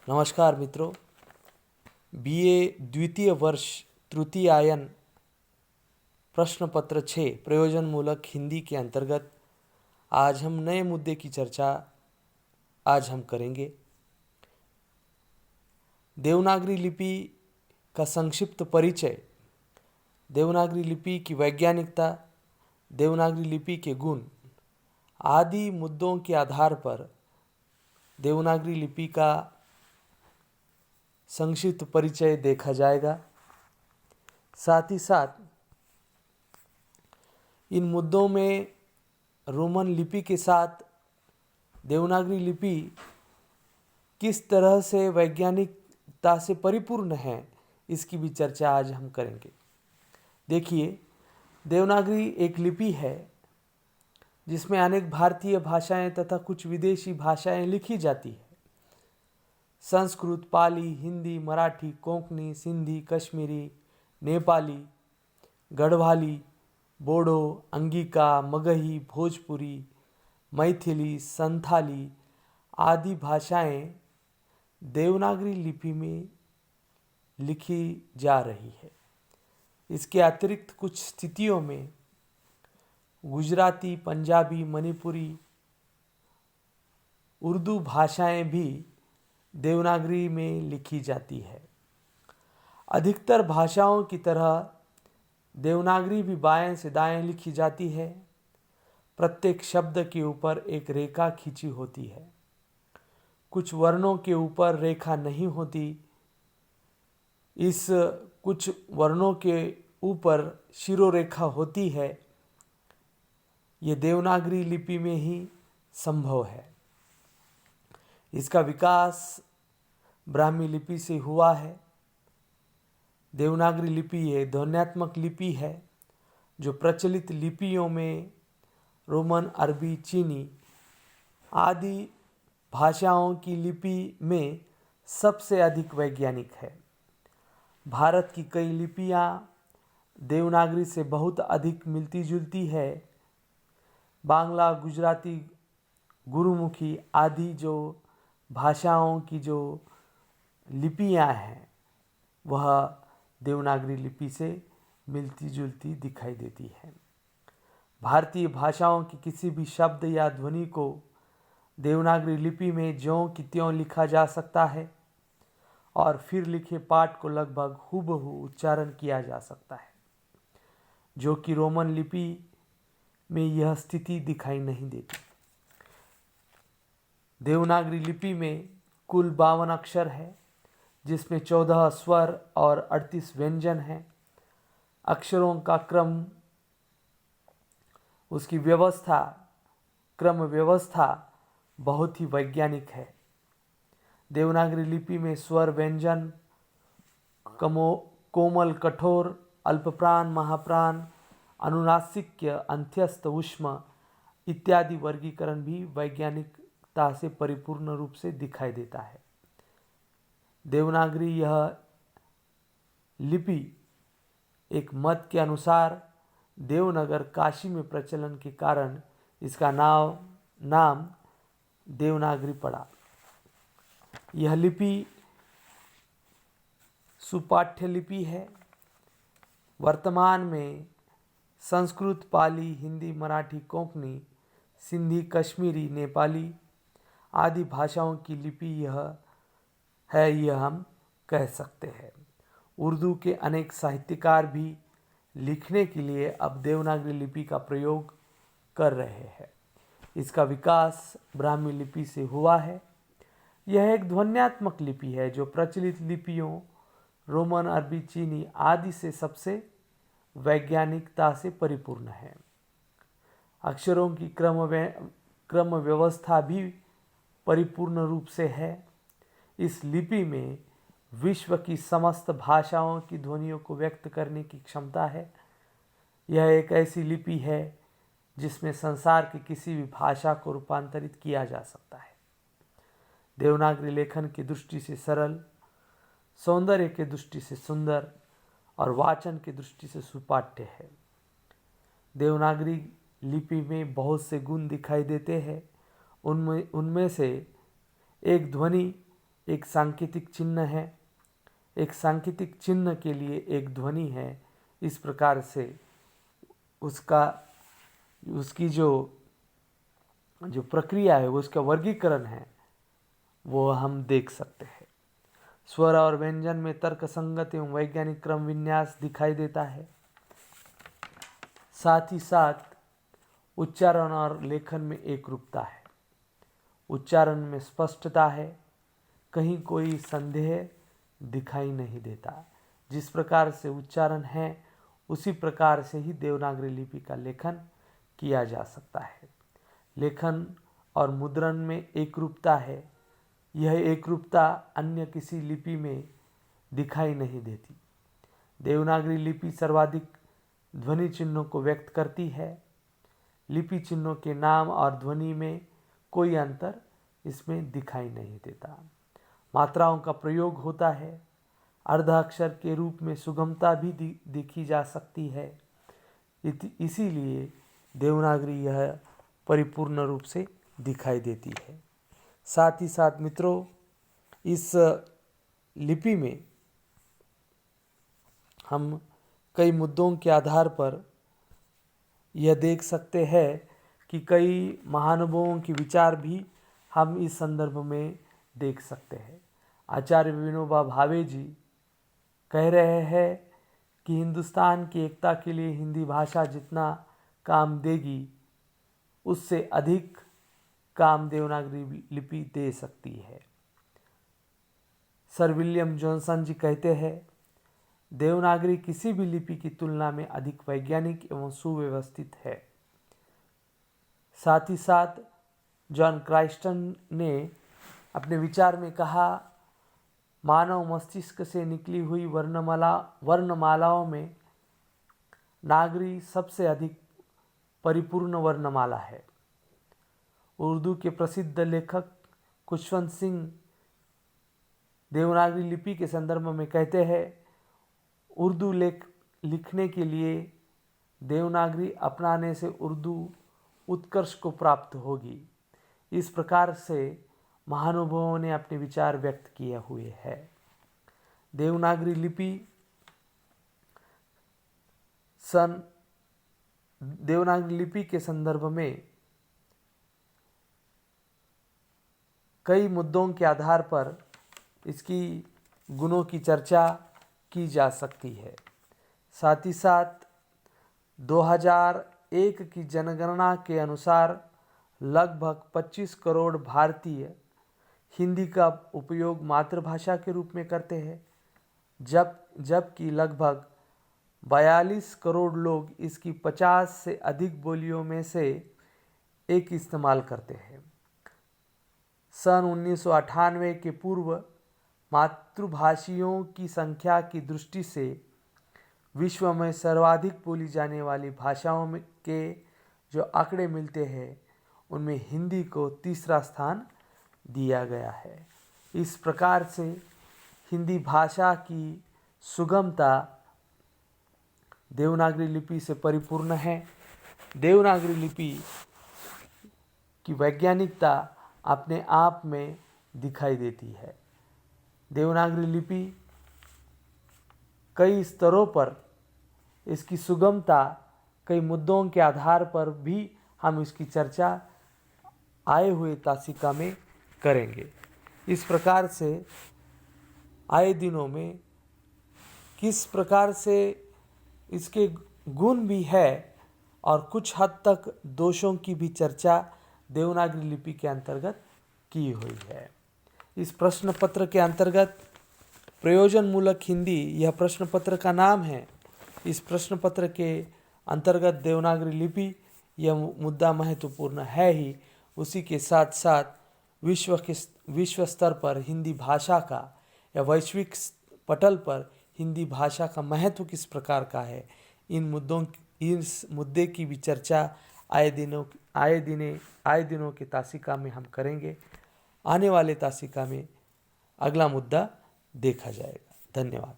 नमस्कार मित्रों, बीए द्वितीय वर्ष तृतीयायन प्रश्न पत्र 6 प्रयोजनमूलक हिंदी के अंतर्गत आज हम नए मुद्दे की चर्चा हम करेंगे। देवनागरी लिपि का संक्षिप्त परिचय, देवनागरी लिपि की वैज्ञानिकता, देवनागरी लिपि के गुण आदि मुद्दों के आधार पर देवनागरी लिपि का संक्षिप्त परिचय देखा जाएगा। साथ ही साथ इन मुद्दों में रोमन लिपि के साथ देवनागरी लिपि किस तरह से वैज्ञानिकता से परिपूर्ण है, इसकी भी चर्चा आज हम करेंगे। देखिए, देवनागरी एक लिपि है जिसमें अनेक भारतीय भाषाएं तथा कुछ विदेशी भाषाएं लिखी जाती है। संस्कृत, पाली, हिंदी, मराठी, कोंकणी, सिंधी, कश्मीरी, नेपाली, गढ़वाली, बोडो, अंगिका, मगही, भोजपुरी, मैथिली, संथाली आदि भाषाएं देवनागरी लिपि में लिखी जा रही है। इसके अतिरिक्त कुछ स्थितियों में गुजराती, पंजाबी, मणिपुरी, उर्दू भाषाएं भी देवनागरी में लिखी जाती है। अधिकतर भाषाओं की तरह देवनागरी भी बाएं से दाएं लिखी जाती है। प्रत्येक शब्द के ऊपर एक रेखा खींची होती है। कुछ वर्णों के ऊपर रेखा नहीं होती। इस कुछ वर्णों के ऊपर शिरोरेखा होती है। ये देवनागरी लिपि में ही संभव है। इसका विकास ब्राह्मी लिपि से हुआ है। देवनागरी लिपि ये ध्वन्यात्मक लिपि है जो प्रचलित लिपियों में रोमन, अरबी, चीनी आदि भाषाओं की लिपि में सबसे अधिक वैज्ञानिक है। भारत की कई लिपियां देवनागरी से बहुत अधिक मिलती जुलती है। बांग्ला, गुजराती, गुरुमुखी आदि जो भाषाओं की जो लिपियां हैं वह देवनागरी लिपि से मिलती जुलती दिखाई देती है। भारतीय भाषाओं के किसी भी शब्द या ध्वनि को देवनागरी लिपि में ज्यों की त्यों लिखा जा सकता है और फिर लिखे पाठ को लगभग हूबहू उच्चारण किया जा सकता है, जो कि रोमन लिपि में यह स्थिति दिखाई नहीं देती। देवनागरी लिपि में कुल 52 अक्षर है, जिसमें 14 स्वर और 38 व्यंजन हैं। अक्षरों का क्रम, उसकी व्यवस्था, क्रम व्यवस्था बहुत ही वैज्ञानिक है। देवनागरी लिपि में स्वर, व्यंजन, कोमल, कठोर, अल्पप्राण, महाप्राण, अनुनासिक, अंत्यस्थ, ऊष्म इत्यादि वर्गीकरण भी वैज्ञानिकता से परिपूर्ण रूप से दिखाई देता है। देवनागरी यह लिपि एक मत के अनुसार देवनगर काशी में प्रचलन के कारण इसका नाम देवनागरी पड़ा। यह लिपि सुपाठ्य लिपि है। वर्तमान में संस्कृत, पाली, हिंदी, मराठी, कोंकणी, सिंधी, कश्मीरी, नेपाली आदि भाषाओं की लिपि यह हम कह सकते हैं। उर्दू के अनेक साहित्यकार भी लिखने के लिए अब देवनागरी लिपि का प्रयोग कर रहे हैं। इसका विकास ब्राह्मी लिपि से हुआ है। यह एक ध्वन्यात्मक लिपि है जो प्रचलित लिपियों रोमन, अरबी, चीनी आदि से सबसे वैज्ञानिकता से परिपूर्ण है। अक्षरों की क्रम व्यवस्था भी परिपूर्ण रूप से है। इस लिपि में विश्व की समस्त भाषाओं की ध्वनियों को व्यक्त करने की क्षमता है। यह एक ऐसी लिपि है जिसमें संसार की किसी भी भाषा को रूपांतरित किया जा सकता है। देवनागरी लेखन की दृष्टि से सरल, सौंदर्य की दृष्टि से सुंदर और वाचन की दृष्टि से सुपाठ्य है। देवनागरी लिपि में बहुत से गुण दिखाई देते हैं। उनमें से एक ध्वनि एक सांकेतिक चिन्ह है, एक सांकेतिक चिन्ह के लिए एक ध्वनि है। इस प्रकार से उसकी जो प्रक्रिया है, वो उसका वर्गीकरण है, वो हम देख सकते हैं। स्वर और व्यंजन में तर्क संगत एवं वैज्ञानिक क्रम विन्यास दिखाई देता है। साथ ही साथ उच्चारण और लेखन में एकरूपता है। उच्चारण में स्पष्टता है, कहीं कोई संदेह दिखाई नहीं देता। जिस प्रकार से उच्चारण है, उसी प्रकार से ही देवनागरी लिपि का लेखन किया जा सकता है। लेखन और मुद्रण में एकरूपता है। यह एकरूपता अन्य किसी लिपि में दिखाई नहीं देती। देवनागरी लिपि सर्वाधिक ध्वनि चिन्हों को व्यक्त करती है। लिपि चिन्हों के नाम और ध्वनि में कोई अंतर इसमें दिखाई नहीं देता। मात्राओं का प्रयोग होता है। अर्धाक्षर के रूप में सुगमता भी देखी जा सकती है। इसीलिए देवनागरी यह परिपूर्ण रूप से दिखाई देती है। साथ ही साथ मित्रों, इस लिपि में हम कई मुद्दों के आधार पर यह देख सकते हैं कि कई महानुभावों के विचार भी हम इस संदर्भ में देख सकते हैं। आचार्य विनोबा भावे जी कह रहे हैं कि हिंदुस्तान की एकता के लिए हिंदी भाषा जितना काम देगी, उससे अधिक काम देवनागरी लिपि दे सकती है। सर विलियम जॉनसन जी कहते हैं, देवनागरी किसी भी लिपि की तुलना में अधिक वैज्ञानिक एवं सुव्यवस्थित है। साथ ही साथ जॉन क्राइस्टन ने अपने विचार में कहा, मानव मस्तिष्क से निकली हुई वर्णमालाओं में नागरी सबसे अधिक परिपूर्ण वर्णमाला है। उर्दू के प्रसिद्ध लेखक खुशवंत सिंह देवनागरी लिपि के संदर्भ में कहते हैं, उर्दू लिखने के लिए देवनागरी अपनाने से उर्दू उत्कर्ष को प्राप्त होगी। इस प्रकार से महानुभावों ने अपने विचार व्यक्त किए हुए हैं। देवनागरी लिपि के संदर्भ में कई मुद्दों के आधार पर इसकी गुणों की चर्चा की जा सकती है। साथ ही साथ 2001 की जनगणना के अनुसार लगभग 25 करोड़ भारतीय हिंदी का उपयोग मातृभाषा के रूप में करते हैं, जबकि लगभग 42 करोड़ लोग इसकी 50 से अधिक बोलियों में से एक इस्तेमाल करते हैं। सन 1998 के पूर्व मातृभाषियों की संख्या की दृष्टि से विश्व में सर्वाधिक बोली जाने वाली भाषाओं में के जो आंकड़े मिलते हैं, उनमें हिंदी को तीसरा स्थान दिया गया है। इस प्रकार से हिंदी भाषा की सुगमता देवनागरी लिपि से परिपूर्ण है। देवनागरी लिपि की वैज्ञानिकता अपने आप में दिखाई देती है। देवनागरी लिपि कई स्तरों पर इसकी सुगमता, कई मुद्दों के आधार पर भी हम इसकी चर्चा आए हुए तासिका में करेंगे। इस प्रकार से आए दिनों में किस प्रकार से इसके गुण भी है और कुछ हद तक दोषों की भी चर्चा देवनागरी लिपि के अंतर्गत की हुई है। इस प्रश्न पत्र के अंतर्गत प्रयोजन मूलक हिंदी, यह प्रश्न पत्र का नाम है। इस प्रश्न पत्र के अंतर्गत देवनागरी लिपि यह मुद्दा महत्वपूर्ण है ही, उसी के साथ साथ विश्व स्तर पर हिंदी भाषा का या वैश्विक पटल पर हिंदी भाषा का महत्व किस प्रकार का है, इस मुद्दे की भी चर्चा आए दिनों के तासिका में हम करेंगे। आने वाले तासिका में अगला मुद्दा देखा जाएगा। धन्यवाद।